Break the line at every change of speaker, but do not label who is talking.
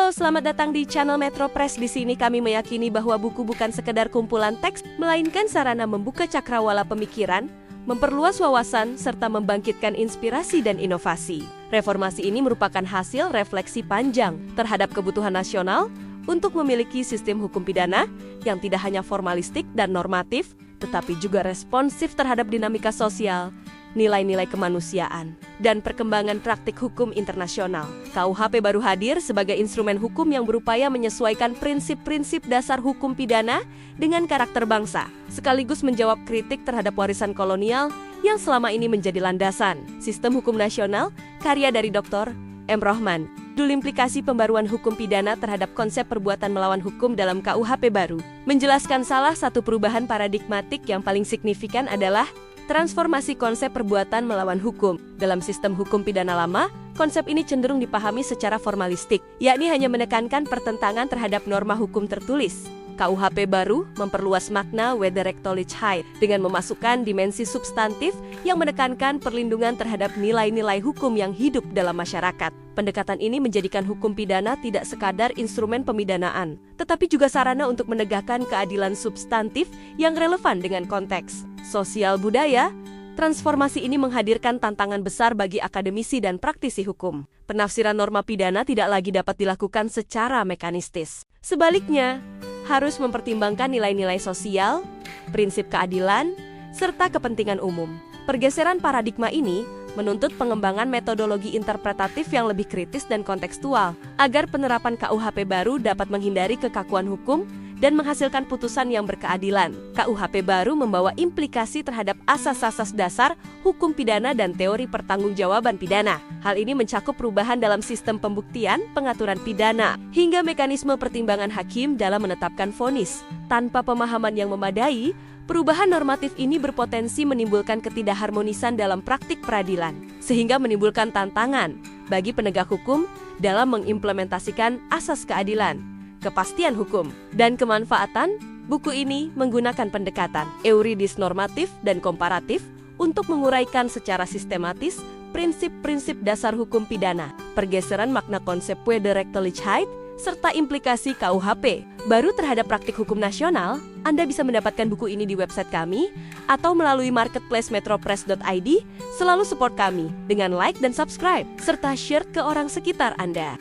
Halo, selamat datang di channel Metro Press. Di sini kami meyakini bahwa buku bukan sekedar kumpulan teks, melainkan sarana membuka cakrawala pemikiran, memperluas wawasan, serta membangkitkan inspirasi dan inovasi. Reformasi ini merupakan hasil refleksi panjang terhadap kebutuhan nasional untuk memiliki sistem hukum pidana yang tidak hanya formalistik dan normatif, tetapi juga responsif terhadap dinamika sosial, nilai-nilai kemanusiaan, dan perkembangan praktik hukum internasional. KUHP baru hadir sebagai instrumen hukum yang berupaya menyesuaikan prinsip-prinsip dasar hukum pidana dengan karakter bangsa, sekaligus menjawab kritik terhadap warisan kolonial yang selama ini menjadi landasan sistem hukum nasional, karya dari Dr. M. Rohman. Judul implikasi pembaruan hukum pidana terhadap konsep perbuatan melawan hukum dalam KUHP baru menjelaskan salah satu perubahan paradigmatik yang paling signifikan adalah transformasi konsep perbuatan melawan hukum. Dalam sistem hukum pidana lama, konsep ini cenderung dipahami secara formalistik, yakni hanya menekankan pertentangan terhadap norma hukum tertulis. KUHP baru memperluas makna whether acknowledged high dengan memasukkan dimensi substantif yang menekankan perlindungan terhadap nilai-nilai hukum yang hidup dalam masyarakat. Pendekatan ini menjadikan hukum pidana tidak sekadar instrumen pemidanaan, tetapi juga sarana untuk menegakkan keadilan substantif yang relevan dengan konteks sosial budaya. Transformasi ini menghadirkan tantangan besar bagi akademisi dan praktisi hukum. Penafsiran norma pidana tidak lagi dapat dilakukan secara mekanistis. Sebaliknya, harus mempertimbangkan nilai-nilai sosial, prinsip keadilan, serta kepentingan umum. Pergeseran paradigma ini menuntut pengembangan metodologi interpretatif yang lebih kritis dan kontekstual, agar penerapan KUHP baru dapat menghindari kekakuan hukum dan menghasilkan putusan yang berkeadilan. KUHP baru membawa implikasi terhadap asas-asas dasar hukum pidana dan teori pertanggungjawaban pidana. Hal ini mencakup perubahan dalam sistem pembuktian, pengaturan pidana, hingga mekanisme pertimbangan hakim dalam menetapkan vonis. Tanpa pemahaman yang memadai, perubahan normatif ini berpotensi menimbulkan ketidakharmonisan dalam praktik peradilan, sehingga menimbulkan tantangan bagi penegak hukum dalam mengimplementasikan asas keadilan, kepastian hukum, dan kemanfaatan. Buku ini menggunakan pendekatan euridis normatif dan komparatif untuk menguraikan secara sistematis prinsip-prinsip dasar hukum pidana, pergeseran makna konsep whether acknowledged high, serta implikasi KUHP baru terhadap praktik hukum nasional. Anda bisa mendapatkan buku ini di website kami atau melalui marketplace metropress.id. Selalu support kami dengan like dan subscribe, serta share ke orang sekitar Anda.